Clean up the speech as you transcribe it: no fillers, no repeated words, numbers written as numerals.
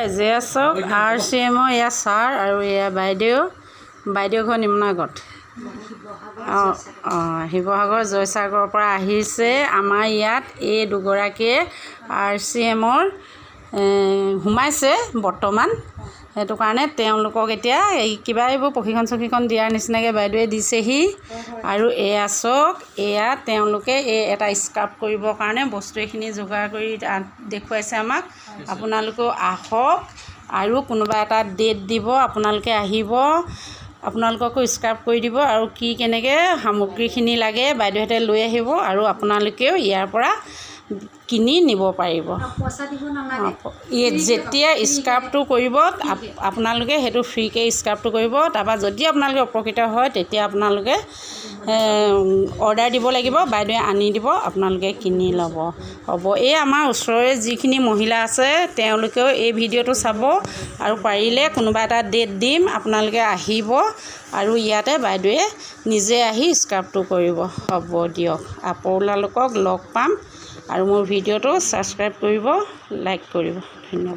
এজে আছক RCM এয়া sir আৰু এয়া বাইদেউ ঘৰ নিমনাগত শিৱসাগৰ জয়সাগৰৰ পৰা আহিছে আমাৰ ইয়াত এই দুগৰাকীয়ে RCM সোমাইছে বৰ্তমান সেইটো কাৰণে তেওঁলোকক এতিয়া কিবা এইবোৰ প্ৰশিক্ষণ দিয়াৰ নিচিনাকৈ বাইদেৱে দিছেহি আৰু এয়া চাওক এয়া তেওঁলোকে এটা স্কাৰ্ফ কৰিবৰ কাৰণে বস্তু এখিনি যোগাৰ কৰি দেখুৱাইছে আমাক আপোনালোকেও আহক আৰু কোনোবা এটা ডেট দিব আপোনালোকে আহিব আপোনালোককো স্কাৰ্ফ কৰি দিব আৰু কি কেনেকৈ সামগ্ৰীখিনি লাগে বাইদেউহঁতে লৈ আহিব আৰু আপোনালোকেও ইয়াৰ পৰা কিনি নিব পাৰিব যেতিয়া স্কাৰ্ফটো কৰিব আপোনালোকে সেইটো ফ্ৰীকৈ স্কাৰ্ফটো কৰিব তাৰপৰা যদি আপোনালোকে উপকৃত হয় তেতিয়া আপোনালোকে অৰ্ডাৰ দিব লাগিব বাইদেৱে আনি দিব আপোনালোকে কিনি ল'ব হ'ব এই আমাৰ ওচৰৰে যিখিনি মহিলা আছে তেওঁলোকেও এই ভিডিঅ'টো চাব আৰু পাৰিলে কোনোবা এটা ডেট দিম আপোনালোকে আহিব আৰু ইয়াতে বাইদেৱে নিজে আহি স্কাৰ্ফটো কৰিব হ'ব দিয়ক আপোনালোকক লগ পাম আৰু মোৰ ভিডিঅ'টো ছাবস্ক্ৰাইব কৰিব লাইক কৰিব ধন্যবাদ